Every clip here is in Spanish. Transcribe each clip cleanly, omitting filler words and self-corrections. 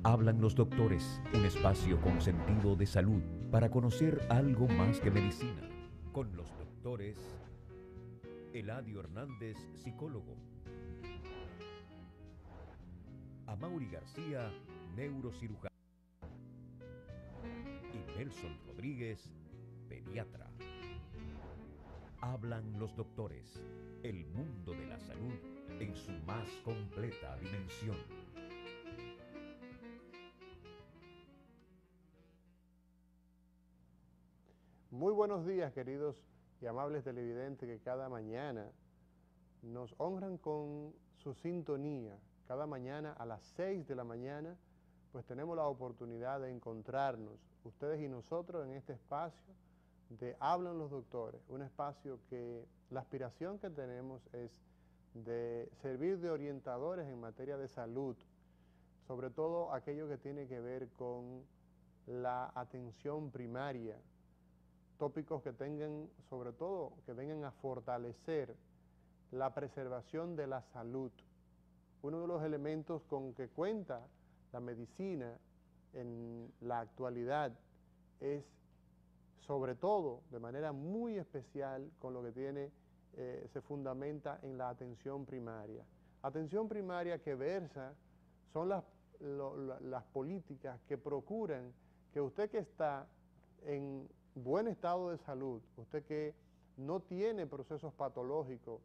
Hablan los doctores, un espacio con sentido de salud para conocer algo más que medicina. Con los doctores Eladio Hernández, psicólogo. Amaury García, neurocirujano. Y Nelson Rodríguez, pediatra. Hablan los doctores, el mundo de la salud en su más completa dimensión. Muy buenos días, queridos y amables televidentes que cada mañana nos honran con su sintonía. Cada mañana a las 6 de la mañana, pues tenemos la oportunidad de encontrarnos, ustedes y nosotros, en este espacio de Hablan los Doctores, un espacio que la aspiración que tenemos es de servir de orientadores en materia de salud, sobre todo aquello que tiene que ver con la atención primaria, tópicos que tengan, sobre todo, que vengan a fortalecer la preservación de la salud. Uno de los elementos con que cuenta la medicina en la actualidad es, sobre todo, de manera muy especial, con lo que se fundamenta en la atención primaria. Atención primaria que versa son las políticas que procuran que usted que está en buen estado de salud, usted que no tiene procesos patológicos,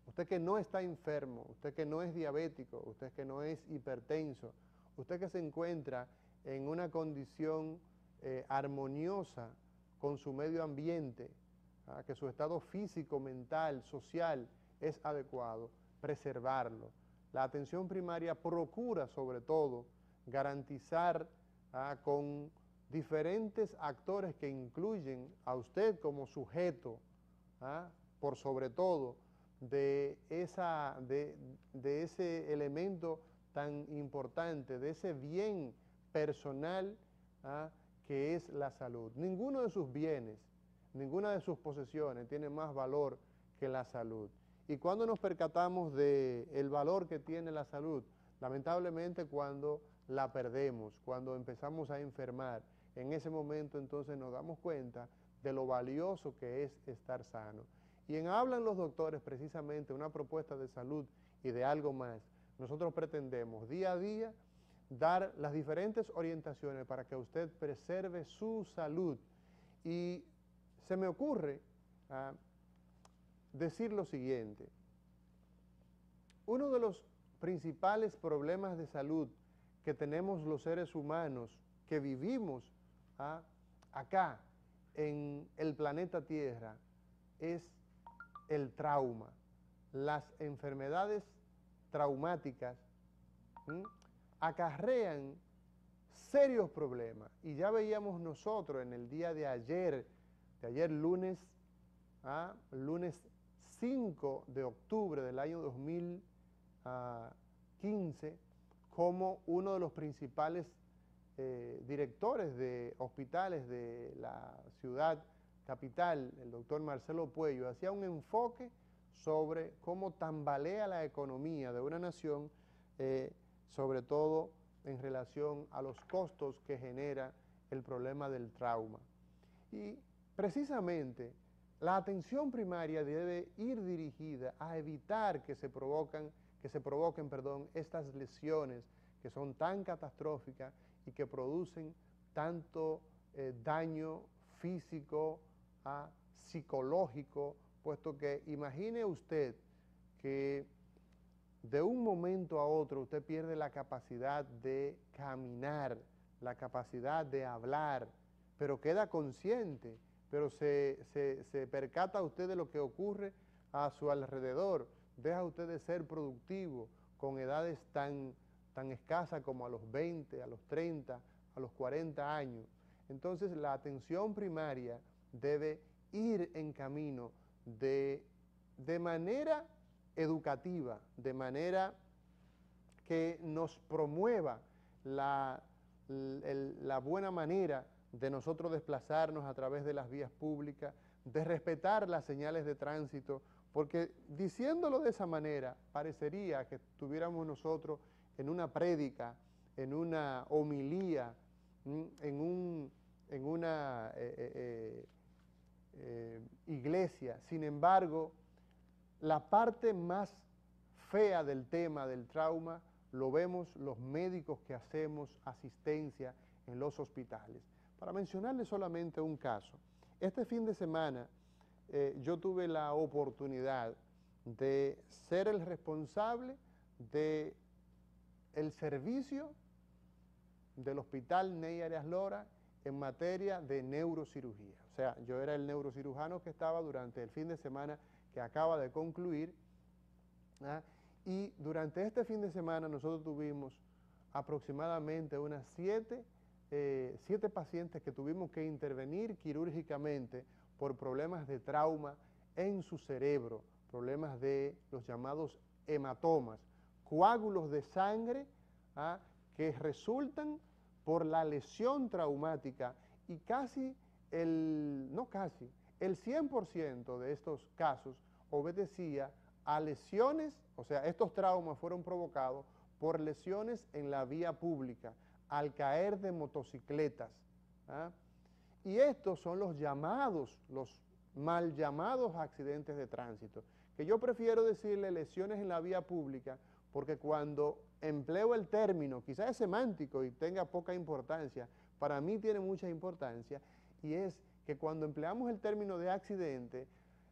usted que no está enfermo, usted que no es diabético, usted que no es hipertenso, usted que se encuentra en una condición armoniosa con su medio ambiente, que su estado físico, mental, social es adecuado, preservarlo. La atención primaria procura, sobre todo, garantizar con diferentes actores que incluyen a usted como sujeto, por sobre todo, de ese elemento tan importante, de ese bien personal que es la salud. Ninguno de sus bienes, ninguna de sus posesiones tiene más valor que la salud. Y cuando nos percatamos del valor que tiene la salud, lamentablemente cuando la perdemos, cuando empezamos a enfermar, en ese momento entonces nos damos cuenta de lo valioso que es estar sano. Y en Hablan los Doctores, precisamente, una propuesta de salud y de algo más, nosotros pretendemos día a día dar las diferentes orientaciones para que usted preserve su salud. Y se me ocurre decir lo siguiente: uno de los principales problemas de salud que tenemos los seres humanos que vivimos acá en el planeta Tierra es el trauma. Las enfermedades traumáticas acarrean serios problemas, y ya veíamos nosotros en el día de ayer lunes, lunes 5 de octubre del año 2015, como uno de los principales directores de hospitales de la ciudad capital, el doctor Marcelo Puello, hacía un enfoque sobre cómo tambalea la economía de una nación, sobre todo en relación a los costos que genera el problema del trauma. Y precisamente la atención primaria debe ir dirigida a evitar que se provoquen estas lesiones que son tan catastróficas y que producen tanto daño físico, psicológico, puesto que imagine usted que de un momento a otro usted pierde la capacidad de caminar, la capacidad de hablar, pero queda consciente, pero se percata usted de lo que ocurre a su alrededor, deja usted de ser productivo con edades tan escasas como a los 20, a los 30, a los 40 años. Entonces la atención primaria debe ir en camino de manera educativa, de manera que nos promueva la buena manera de nosotros desplazarnos a través de las vías públicas, de respetar las señales de tránsito, porque diciéndolo de esa manera parecería que estuviéramos nosotros en una prédica, en una homilía, en una iglesia. Sin embargo, la parte más fea del tema del trauma lo vemos los médicos que hacemos asistencia en los hospitales. Para mencionarles solamente un caso, este fin de semana yo tuve la oportunidad de ser el responsable del servicio del Hospital Ney Arias Lora en materia de neurocirugía. O sea, yo era el neurocirujano que estaba durante el fin de semana que acaba de concluir, ¿ah? Y durante este fin de semana nosotros tuvimos aproximadamente unas 7 pacientes que tuvimos que intervenir quirúrgicamente por problemas de trauma en su cerebro, problemas de los llamados hematomas, coágulos de sangre, ¿ah?, que resultan por la lesión traumática, y el 100% de estos casos obedecía a lesiones, o sea, estos traumas fueron provocados por lesiones en la vía pública, al caer de motocicletas, ¿ah? Y estos son los mal llamados accidentes de tránsito, que yo prefiero decirle lesiones en la vía pública, porque cuando empleo el término, quizás es semántico y tenga poca importancia, para mí tiene mucha importancia, y es que cuando empleamos el término de accidente,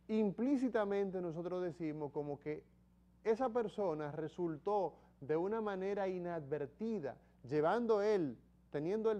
implícitamente nosotros decimos como que esa persona resultó de una manera inadvertida, teniendo él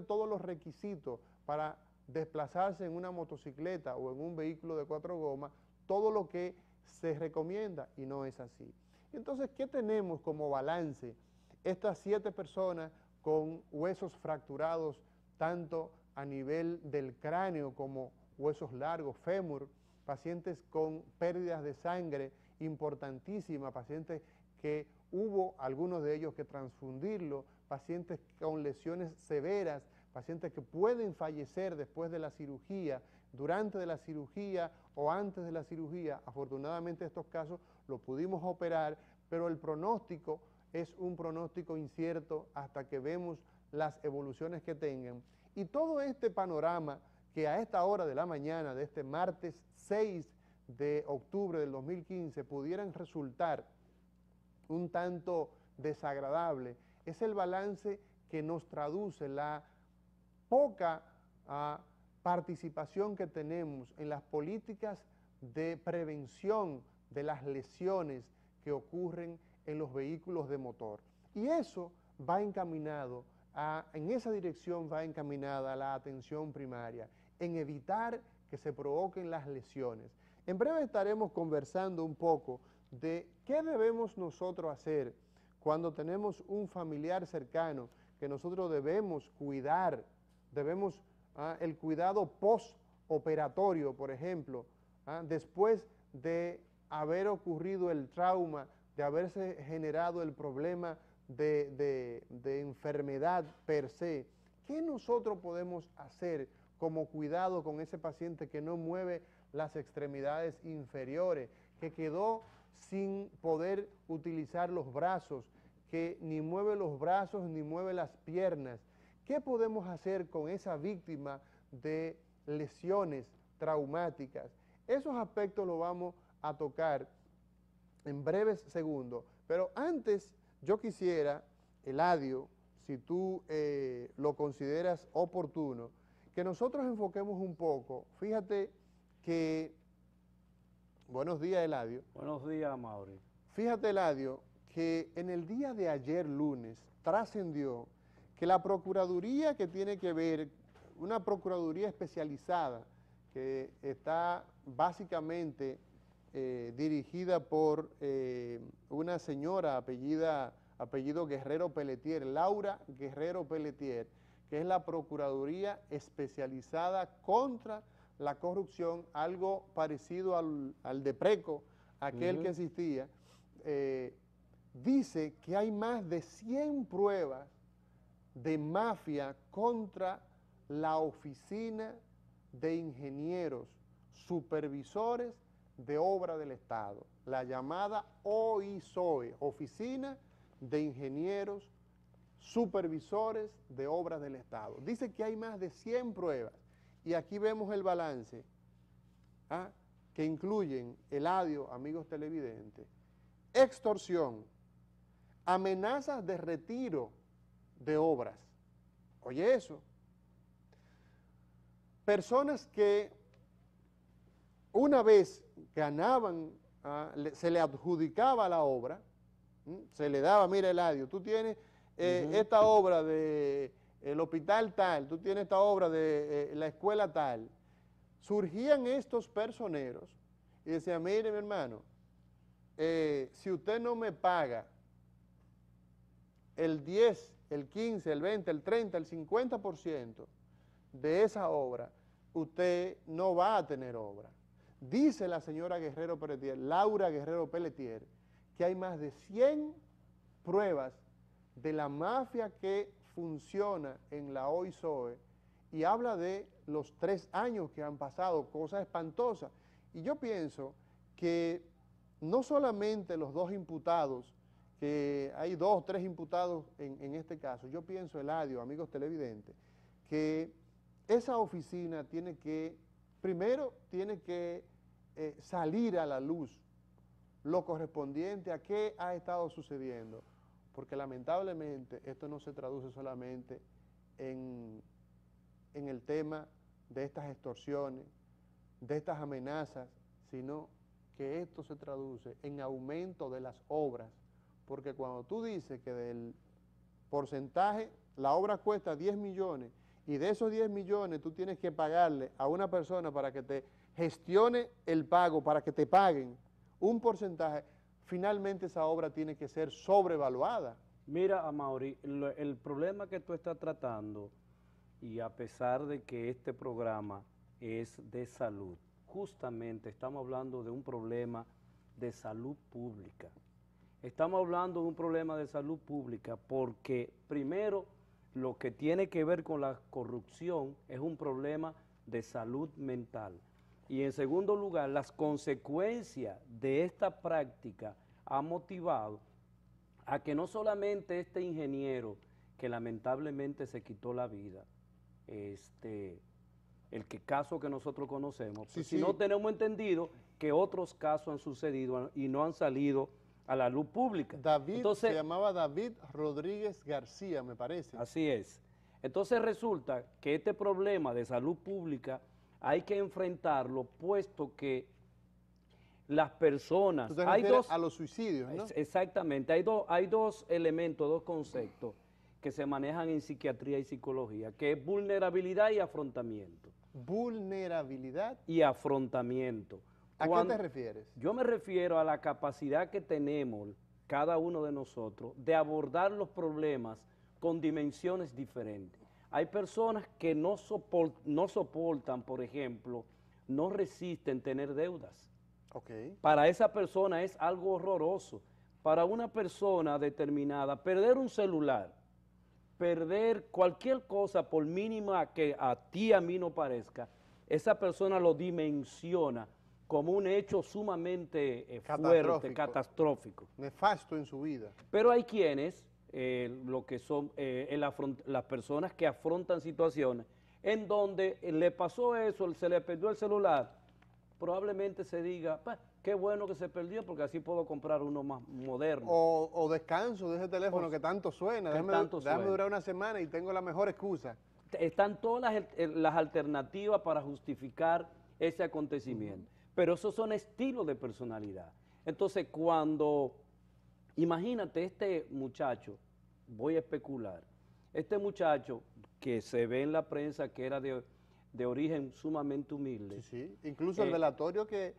todos los requisitos para desplazarse en una motocicleta o en un vehículo de 4 gomas, todo lo que se recomienda, y no es así. Entonces, ¿qué tenemos como balance? Estas 7 personas con huesos fracturados, tanto a nivel del cráneo como huesos largos, fémur, pacientes con pérdidas de sangre importantísimas, pacientes que hubo algunos de ellos que transfundirlo, pacientes con lesiones severas, pacientes que pueden fallecer después de la cirugía, durante de la cirugía o antes de la cirugía. Afortunadamente estos casos los pudimos operar, pero el pronóstico es un pronóstico incierto hasta que vemos las evoluciones que tengan. Y todo este panorama que a esta hora de la mañana de este martes 6 de octubre del 2015 pudieran resultar un tanto desagradable, es el balance que nos traduce la poca participación que tenemos en las políticas de prevención de las lesiones que ocurren en los vehículos de motor. Y eso va encaminado en esa dirección va encaminada la atención primaria, en evitar que se provoquen las lesiones. En breve estaremos conversando un poco de qué debemos nosotros hacer cuando tenemos un familiar cercano que nosotros debemos cuidar, el cuidado postoperatorio, por ejemplo, después de haber ocurrido el trauma, de haberse generado el problema de enfermedad per se. ¿Qué nosotros podemos hacer como cuidado con ese paciente que no mueve las extremidades inferiores, que quedó sin poder utilizar los brazos, que ni mueve los brazos ni mueve las piernas? ¿Qué podemos hacer con esa víctima de lesiones traumáticas? Esos aspectos los vamos a tocar en breves segundos, pero antes yo quisiera, Eladio, si tú lo consideras oportuno, que nosotros enfoquemos un poco. Fíjate que, buenos días, Eladio. Buenos días, Mauri. Fíjate, Eladio, que en el día de ayer lunes trascendió que la Procuraduría, que tiene que ver, una Procuraduría especializada que está básicamente dirigida por una señora apellido Guerrero Pelletier, Laura Guerrero Pelletier, que es la Procuraduría especializada contra la corrupción, algo parecido al DEPRECO, aquel que existía, dice que hay más de 100 pruebas de mafia contra la Oficina de Ingenieros Supervisores de Obra del Estado, la llamada OISOE, Oficina de ingenieros, supervisores de obras del Estado. Dice que hay más de 100 pruebas y aquí vemos el balance que incluyen, Eladio, amigos televidentes, extorsión, amenazas de retiro de obras. Oye eso. Personas que una vez ganaban, se le adjudicaba la obra, se le daba, mira Eladio, tú tienes esta obra del hospital tal, tú tienes esta obra de la escuela tal. Surgían estos personeros y decían, mire mi hermano, si usted no me paga el 10, el 15, el 20, el 30, el 50% de esa obra, usted no va a tener obra. Dice la señora Guerrero Pelletier, Laura Guerrero Pelletier, que hay más de 100 pruebas de la mafia que funciona en la OISOE y habla de los 3 años que han pasado, cosas espantosas. Y yo pienso que no solamente los 2 imputados, que hay 2 o 3 imputados en este caso, yo pienso, Eladio, amigos televidentes, que esa oficina tiene que, primero, tiene que salir a la luz lo correspondiente a qué ha estado sucediendo, porque lamentablemente esto no se traduce solamente en el tema de estas extorsiones, de estas amenazas, sino que esto se traduce en aumento de las obras, porque cuando tú dices que del porcentaje, la obra cuesta 10 millones, y de esos 10 millones tú tienes que pagarle a una persona para que te gestione el pago, para que te paguen un porcentaje, finalmente esa obra tiene que ser sobrevaluada. Mira, Amaury, el problema que tú estás tratando, y a pesar de que este programa es de salud, justamente estamos hablando de un problema de salud pública. Estamos hablando de un problema de salud pública porque, primero, lo que tiene que ver con la corrupción es un problema de salud mental. Y en segundo lugar, las consecuencias de esta práctica han motivado a que no solamente este ingeniero, que lamentablemente se quitó la vida, caso que nosotros conocemos, Sí, si no tenemos entendido que otros casos han sucedido y no han salido a la luz pública. Se llamaba David Rodríguez García, me parece. Así es. Entonces resulta que este problema de salud pública hay que enfrentarlo, puesto que las personas... ¿Tú te refieres a los suicidios, no? Exactamente. Hay dos elementos, 2 conceptos que se manejan en psiquiatría y psicología, que es vulnerabilidad y afrontamiento. Vulnerabilidad y afrontamiento. ¿A qué te refieres? Yo me refiero a la capacidad que tenemos cada uno de nosotros de abordar los problemas con dimensiones diferentes. Hay personas que no soportan, por ejemplo, no resisten tener deudas. Okay. Para esa persona es algo horroroso. Para una persona determinada, perder un celular, perder cualquier cosa, por mínima que a ti, a mí no parezca, esa persona lo dimensiona como un hecho sumamente fuerte, catastrófico. Nefasto en su vida. Pero hay quienes, lo que son las personas que afrontan situaciones en donde le pasó eso, se le perdió el celular, probablemente se diga, pues, qué bueno que se perdió porque así puedo comprar uno más moderno. O descanso de ese teléfono que tanto suena, déjame durar una semana y tengo la mejor excusa. Están todas las alternativas para justificar ese acontecimiento. Pero esos son estilos de personalidad. Entonces, imagínate este muchacho, voy a especular, este muchacho que se ve en la prensa que era de origen sumamente humilde. Sí, sí. Incluso el velatorio que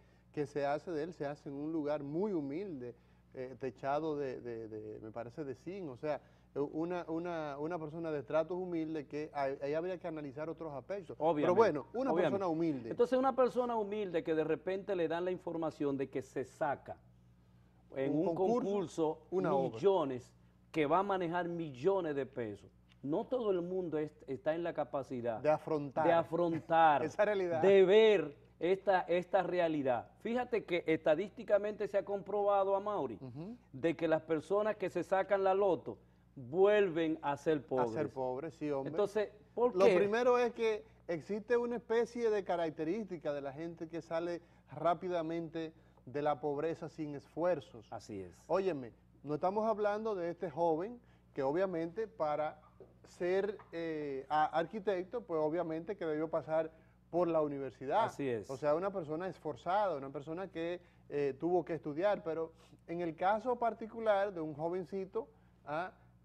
se hace de él se hace en un lugar muy humilde, techado me parece de zinc, o sea, una persona de estratos humildes que ahí habría que analizar otros aspectos. Obviamente, pero bueno, una persona humilde. Entonces una persona humilde que de repente le dan la información de que se saca en un concurso millones, que va a manejar millones de pesos. No todo el mundo está en la capacidad de afrontar esa realidad, de ver esta realidad. Fíjate que estadísticamente se ha comprobado, Amaury, de que las personas que se sacan la loto vuelven a ser pobres. A ser pobres, sí, hombre. Entonces, ¿por qué? Lo primero es que existe una especie de característica de la gente que sale rápidamente de la pobreza sin esfuerzos. Así es. Óyeme, no estamos hablando de este joven que obviamente para ser arquitecto, pues obviamente que debió pasar por la universidad. Así es. O sea, una persona esforzada, una persona que tuvo que estudiar, pero en el caso particular de un jovencito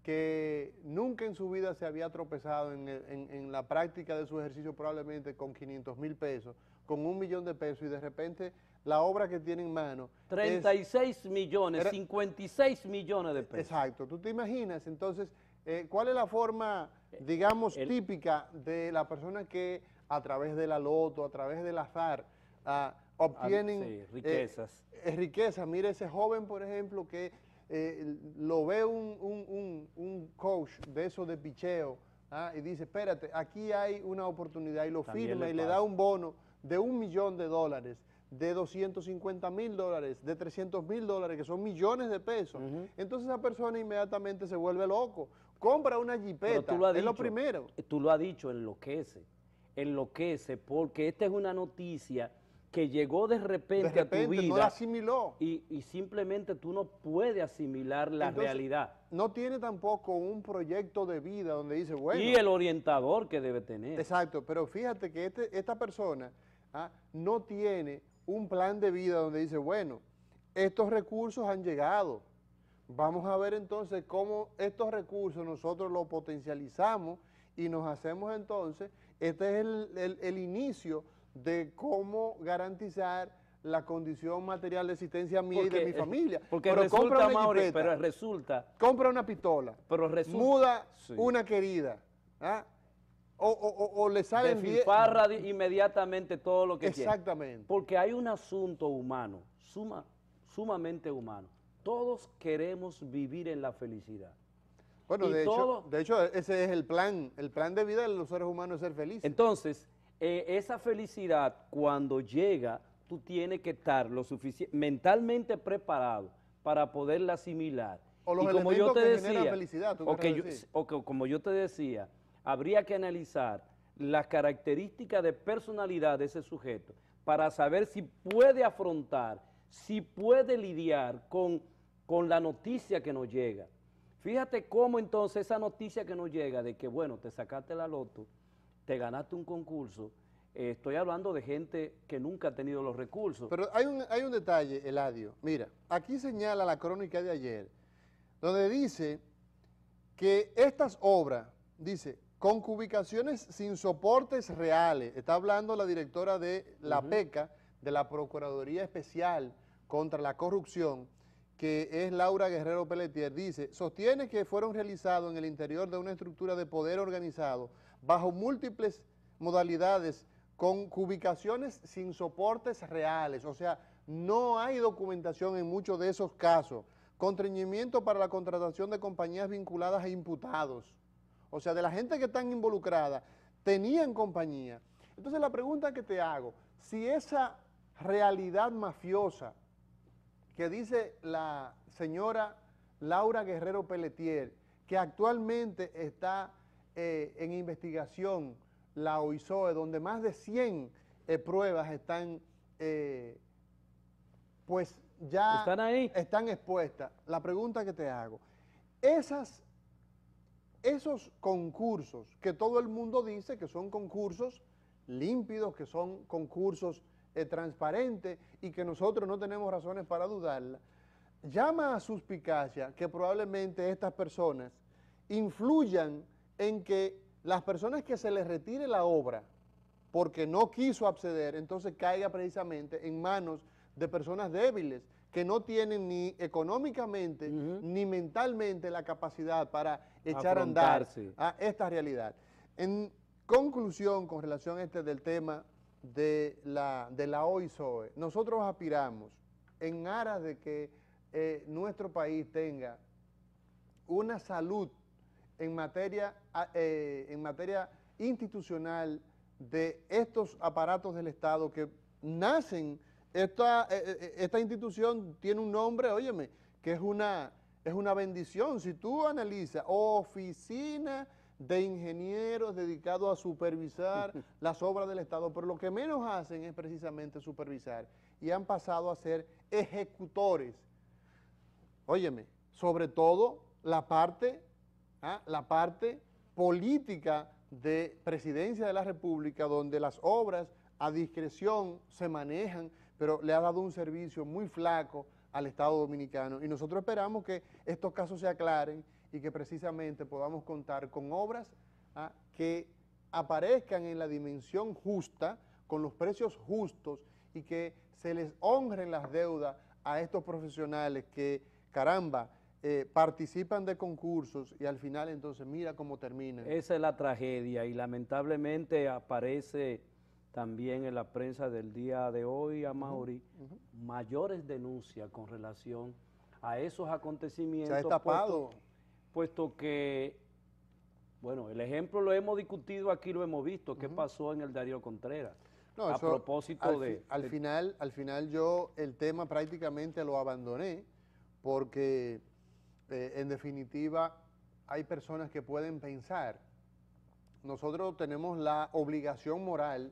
que nunca en su vida se había tropezado en la práctica de su ejercicio probablemente con 500,000 pesos, con 1 millón de pesos y de repente la obra que tiene en mano 36 millones, 56 millones de pesos. Exacto, tú te imaginas, entonces, ¿cuál es la forma, digamos, típica de la persona que a través de la loto, a través del azar, obtienen riquezas? Riqueza. Mire ese joven, por ejemplo, que lo ve un coach de eso de picheo y dice, espérate, aquí hay una oportunidad, y lo firma y le da un bono de $1 millón, de 250,000 dólares, de 300,000 dólares, que son millones de pesos. Entonces esa persona inmediatamente se vuelve loco, compra una jipeta, es lo primero. Tú lo has dicho, enloquece, porque esta es una noticia que llegó de repente a tu vida. No la asimiló. Y simplemente tú no puedes asimilar la realidad. No tiene tampoco un proyecto de vida donde dice, bueno. Y el orientador que debe tener. Exacto, pero fíjate que esta persona no tiene un plan de vida donde dice, bueno, estos recursos han llegado, vamos a ver entonces cómo estos recursos nosotros los potencializamos y nos hacemos entonces, este es el inicio de cómo garantizar la condición material de existencia mía y de mi familia. Porque pero resulta, Mauri, pero resulta... Compra una pistola, pero resulta, muda una querida, o le salen despilfarra inmediatamente todo lo que exactamente quiere. Porque hay un asunto humano, sumamente humano. Todos queremos vivir en la felicidad. Bueno, de hecho, ese es el plan de vida de los seres humanos, es ser felices. Entonces, esa felicidad cuando llega, tú tienes que estar mentalmente preparado para poderla asimilar. O los elementos que generan felicidad, como yo te decía, habría que analizar las características de personalidad de ese sujeto para saber si puede afrontar, si puede lidiar con la noticia que nos llega. Fíjate cómo entonces esa noticia que nos llega de que, bueno, te sacaste la loto, te ganaste un concurso, estoy hablando de gente que nunca ha tenido los recursos. Pero hay un detalle, Eladio. Mira, aquí señala la crónica de ayer, donde dice que estas obras, dice, con cubicaciones sin soportes reales, está hablando la directora de la PECA, de la Procuraduría Especial contra la Corrupción, que es Laura Guerrero Pelletier, dice, sostiene que fueron realizados en el interior de una estructura de poder organizado bajo múltiples modalidades con cubicaciones sin soportes reales, o sea, no hay documentación en muchos de esos casos, constreñimiento para la contratación de compañías vinculadas a imputados, o sea, de la gente que están involucrada, tenían compañía. Entonces la pregunta que te hago, si esa realidad mafiosa que dice la señora Laura Guerrero Pelletier, que actualmente está en investigación la OISOE, donde más de 100 pruebas están, pues ya están expuestas. La pregunta que te hago, esos concursos que todo el mundo dice que son concursos límpidos, que son concursos transparentes y que nosotros no tenemos razones para dudarla, llama a suspicacia que probablemente estas personas influyan en que las personas que se les retire la obra porque no quiso acceder, entonces caiga precisamente en manos de personas débiles que no tienen ni económicamente ni mentalmente la capacidad para echar a andar a esta realidad. En conclusión, con relación a del tema de la OISOE, nosotros aspiramos en aras de que nuestro país tenga una salud en materia institucional de estos aparatos del Estado que nacen. Esta institución tiene un nombre, óyeme, que es una bendición. Si tú analizas, Oficina de Ingenieros dedicados a supervisar las obras del Estado, pero lo que menos hacen es precisamente supervisar, y han pasado a ser ejecutores. Óyeme, sobre todo la parte política de Presidencia de la República, donde las obras a discreción se manejan, pero le ha dado un servicio muy flaco al Estado Dominicano, y nosotros esperamos que estos casos se aclaren y que precisamente podamos contar con obras que aparezcan en la dimensión justa, con los precios justos, y que se les honren las deudas a estos profesionales que, caramba, participan de concursos y al final entonces mira cómo terminan. Esa es la tragedia, y lamentablemente aparece también en la prensa del día de hoy, Amaury, mayores denuncias con relación a esos acontecimientos. Se ha destapado. Puesto que, bueno, el ejemplo lo hemos discutido aquí, lo hemos visto, qué pasó en el Darío Contreras. No, a propósito al final yo el tema prácticamente lo abandoné, porque en definitiva hay personas que pueden pensar. Nosotros tenemos la obligación moral,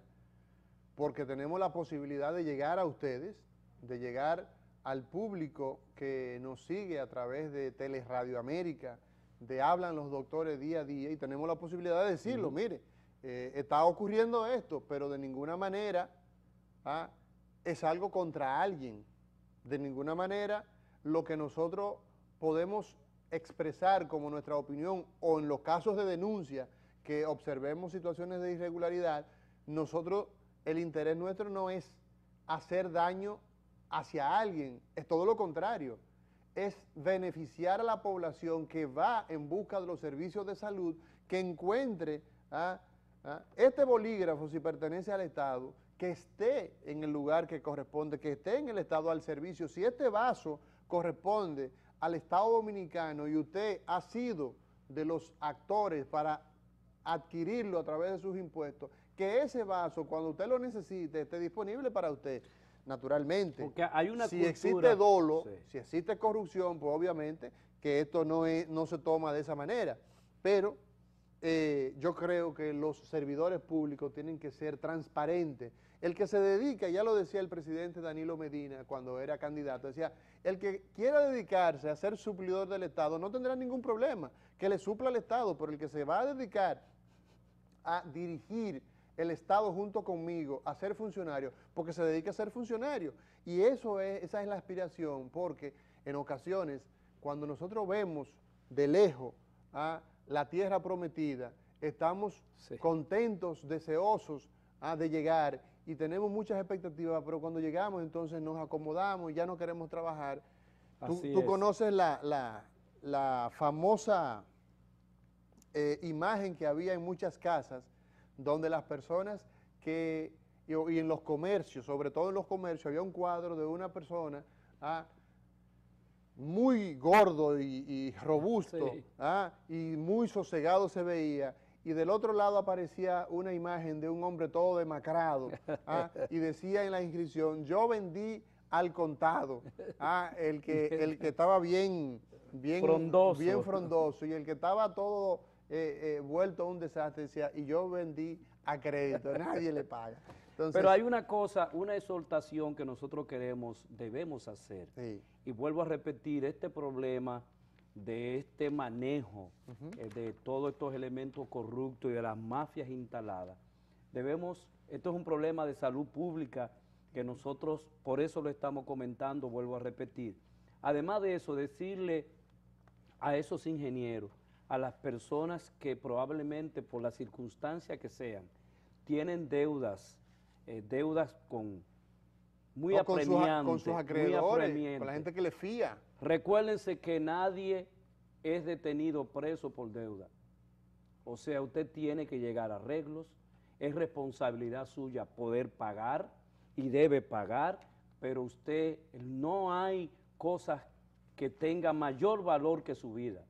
porque tenemos la posibilidad de llegar a ustedes, de llegar al público que nos sigue a través de Teleradio América, de Hablan los Doctores día a día, y tenemos la posibilidad de decirlo, mire, está ocurriendo esto, pero de ninguna manera es algo contra alguien. De ninguna manera lo que nosotros podemos expresar como nuestra opinión, o en los casos de denuncia que observemos situaciones de irregularidad, nosotros, el interés nuestro no es hacer daño hacia alguien, es todo lo contrario, es beneficiar a la población que va en busca de los servicios de salud, que encuentre este bolígrafo, si pertenece al Estado, que esté en el lugar que corresponde, que esté en el Estado al servicio. Si este vaso corresponde al Estado Dominicano y usted ha sido de los actores para adquirirlo a través de sus impuestos, que ese vaso, cuando usted lo necesite, esté disponible para usted. Naturalmente, porque hay una si existe dolo, si existe corrupción, pues obviamente que esto no se toma de esa manera, pero yo creo que los servidores públicos tienen que ser transparentes. El que se dedica, ya lo decía el presidente Danilo Medina cuando era candidato, decía, el que quiera dedicarse a ser suplidor del Estado no tendrá ningún problema, que le supla al Estado, pero el que se va a dedicar a dirigir el Estado junto conmigo, a ser funcionario, porque se dedica a ser funcionario. Y esa es la aspiración, porque en ocasiones, cuando nosotros vemos de lejos la tierra prometida, estamos contentos, deseosos de llegar, y tenemos muchas expectativas, pero cuando llegamos entonces nos acomodamos y ya no queremos trabajar. Tú conoces la famosa imagen que había en muchas casas, donde las personas y en los comercios, sobre todo en los comercios, había un cuadro de una persona muy gordo y robusto, y muy sosegado se veía, y del otro lado aparecía una imagen de un hombre todo demacrado, y decía en la inscripción, yo vendí al contado, el que estaba bien frondoso, y el que estaba todo vuelto a un desastre decía, y yo vendí a crédito, nadie le paga. Entonces, pero hay una cosa, una exhortación que nosotros debemos hacer, y vuelvo a repetir, este problema de este manejo de todos estos elementos corruptos y de las mafias instaladas, esto es un problema de salud pública que nosotros, por eso lo estamos comentando, vuelvo a repetir. Además de eso, decirle a esos ingenieros, a las personas que probablemente por las circunstancias que sean, tienen deudas muy apremiantes. Con sus acreedores, con la gente que le fía. Recuérdense que nadie es detenido preso por deuda. O sea, usted tiene que llegar a arreglos, es responsabilidad suya poder pagar y debe pagar, pero usted, no hay cosas que tengan mayor valor que su vida.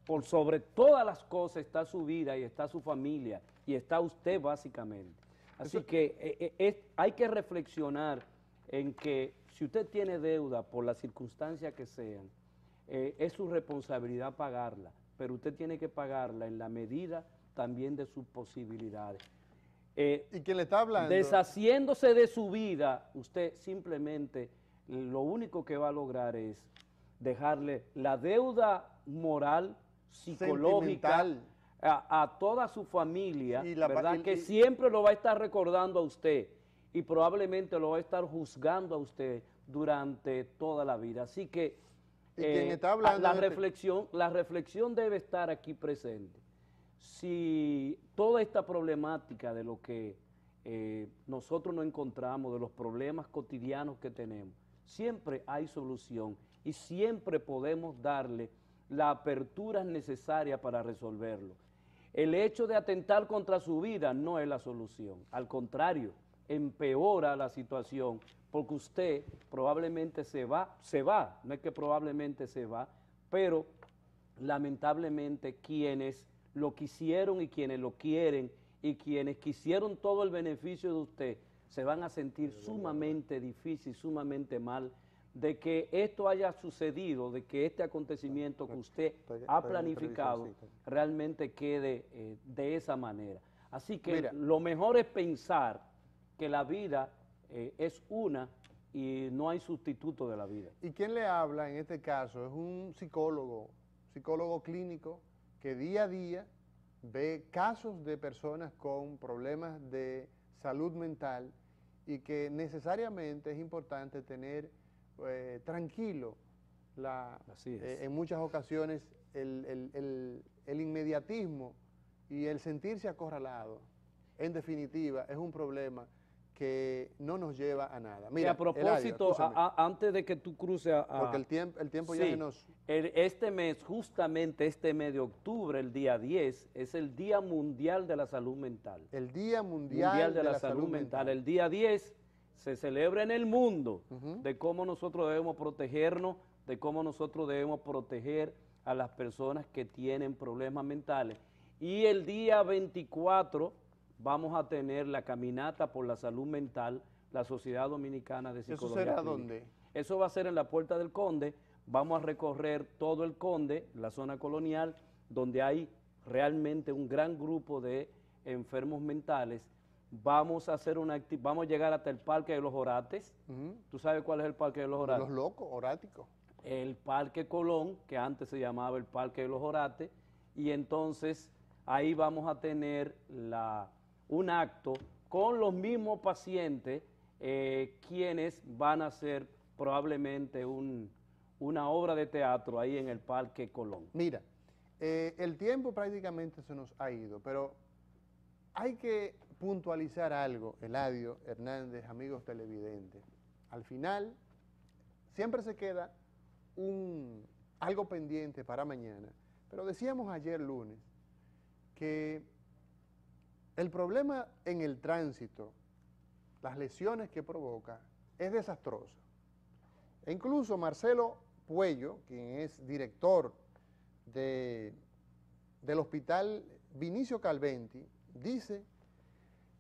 Por sobre todas las cosas está su vida y está su familia y está usted básicamente. Así que hay que reflexionar en que si usted tiene deuda por las circunstancias que sean, es su responsabilidad pagarla, pero usted tiene que pagarla en la medida también de sus posibilidades. ¿Y quién le está hablando? Deshaciéndose de su vida, usted simplemente lo único que va a lograr es dejarle la deuda moral, psicológica a toda su familia, ¿verdad? Que siempre lo va a estar recordando a usted y probablemente lo va a estar juzgando a usted durante toda la vida. Así que la reflexión debe estar aquí presente. Si toda esta problemática de lo que nosotros nos encontramos, de los problemas cotidianos que tenemos, siempre hay solución y siempre podemos darle la apertura necesaria para resolverlo. El hecho de atentar contra su vida no es la solución, al contrario, empeora la situación porque usted probablemente se va, no es que probablemente se va, pero lamentablemente quienes lo quisieron y quienes lo quieren y quienes quisieron todo el beneficio de usted se van a sentir sumamente difícil, sumamente mal de que esto haya sucedido, de que este acontecimiento que usted ha planificado realmente quede de esa manera. Así que mira, lo mejor es pensar que la vida es una y no hay sustituto de la vida. ¿Y quién le habla en este caso? Es un psicólogo clínico que día a día ve casos de personas con problemas de salud mental y que necesariamente es importante tener tranquilo en muchas ocasiones el inmediatismo y el sentirse acorralado. En definitiva, es un problema que no nos lleva a nada. Mira, y a propósito, Eladio, antes de que tú cruces porque el tiempo sí, ya se nos... Este mes, justamente este mes de octubre, el día 10, es el Día Mundial de la Salud Mental. El Día Mundial de la Salud Mental. El día 10 se celebra en el mundo de cómo nosotros debemos protegernos, de cómo nosotros debemos proteger a las personas que tienen problemas mentales. Y el día 24 vamos a tener la caminata por la salud mental, la Sociedad Dominicana de Psicología. ¿Eso será dónde? Eso va a ser en la Puerta del Conde. Vamos a recorrer todo el Conde, la zona colonial, donde hay realmente un gran grupo de enfermos mentales. Vamos a hacer vamos a llegar hasta el Parque de los Orates. ¿Tú sabes cuál es el Parque de los Orates? Los locos, oráticos. El Parque Colón, que antes se llamaba el Parque de los Orates, y entonces ahí vamos a tener un acto con los mismos pacientes, quienes van a hacer probablemente una obra de teatro ahí en el Parque Colón. Mira, el tiempo prácticamente se nos ha ido, pero hay que puntualizar algo, Eladio Hernández, amigos televidentes. Al final, siempre se queda algo pendiente para mañana, pero decíamos ayer lunes que el problema en el tránsito, las lesiones que provoca, es desastroso. E incluso Marcelo Puello, quien es director del Hospital Vinicio Calventi, dice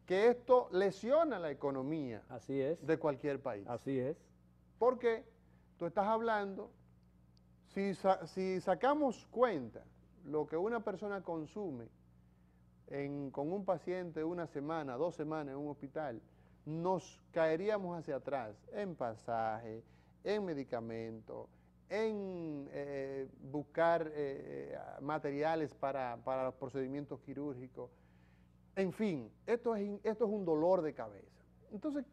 que esto lesiona la economía de cualquier país. Así es. Porque tú estás hablando, si sacamos cuenta lo que una persona consume con un paciente una semana, 2 semanas en un hospital, nos caeríamos hacia atrás en pasaje, en medicamentos, en buscar materiales para los procedimientos quirúrgicos. En fin, esto es un dolor de cabeza. Entonces,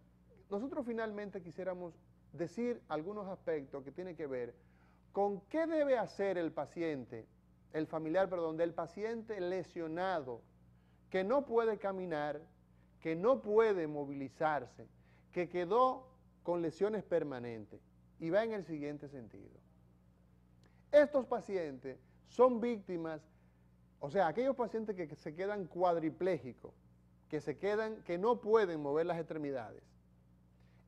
nosotros finalmente quisiéramos decir algunos aspectos que tienen que ver con qué debe hacer el paciente, el familiar, perdón, del paciente lesionado, que no puede caminar, que no puede movilizarse, que quedó con lesiones permanentes. Y va en el siguiente sentido. Estos pacientes son víctimas, o sea, aquellos pacientes que se quedan cuadriplégicos, que no pueden mover las extremidades.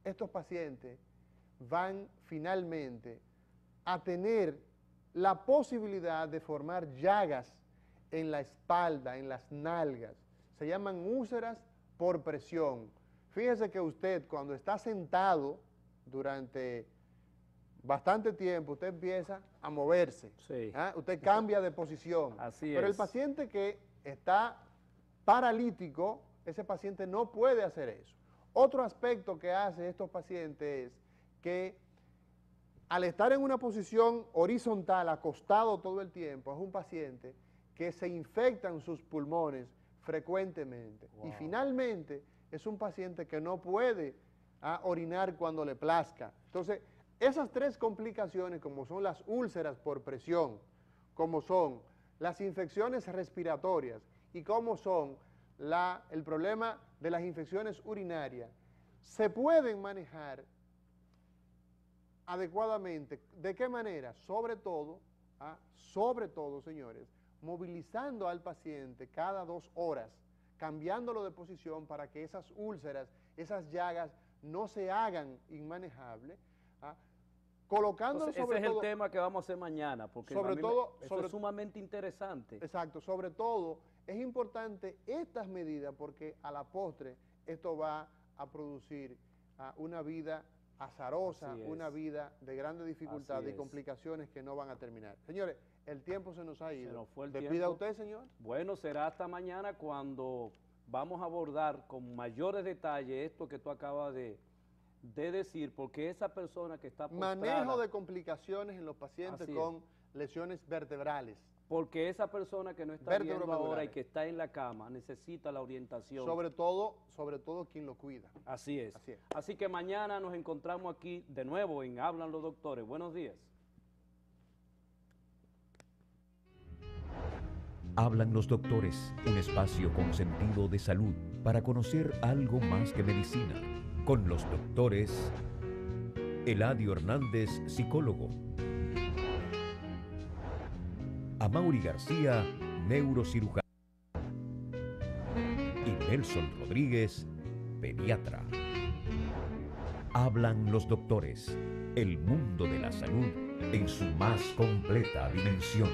Estos pacientes van finalmente a tener la posibilidad de formar llagas en la espalda, en las nalgas. Se llaman úlceras por presión. Fíjese que usted cuando está sentado durante bastante tiempo, usted empieza a moverse, Sí. Usted cambia de posición. Así Pero el es. paciente que está paralítico, ese paciente no puede hacer eso. Otro aspecto que hace estos pacientes es que al estar en una posición horizontal, acostado todo el tiempo, es un paciente que se infectan sus pulmones frecuentemente. Wow. Y finalmente es un paciente que no puede orinar cuando le plazca. Entonces, esas tres complicaciones, como son las úlceras por presión, como son las infecciones respiratorias y como son el problema de las infecciones urinarias, se pueden manejar adecuadamente. ¿De qué manera? Sobre todo, señores, movilizando al paciente cada 2 horas, cambiándolo de posición para que esas úlceras, esas llagas no se hagan inmanejables, colocándolo Entonces, sobre ese todo... es el tema que vamos a hacer mañana, porque sobre a mí todo- eso sobre- es sumamente interesante. Exacto, sobre todo es importante estas medidas porque a la postre esto va a producir una vida azarosa, Así es. una vida de grandes dificultades Así y es. complicaciones que no van a terminar. Señores, el tiempo se nos ha ido. nos fue el Despida tiempo. usted, señor. Bueno, será hasta mañana cuando vamos a abordar con mayores detalles esto que tú acabas de decir, porque esa persona que está postrada, Manejo de complicaciones en los pacientes Así es. con lesiones vertebrales. porque esa persona que no está Vértebras viendo ahora y medulares. que está en la cama necesita la orientación. Sobre todo quien lo cuida. Así es. Así es. Así que mañana nos encontramos aquí de nuevo en Hablan los Doctores. Buenos días. Hablan los doctores, un espacio con sentido de salud para conocer algo más que medicina. Con los doctores Eladio Hernández, psicólogo. Amaury García, neurocirujano. Y Nelson Rodríguez, pediatra. Hablan los doctores, el mundo de la salud en su más completa dimensión.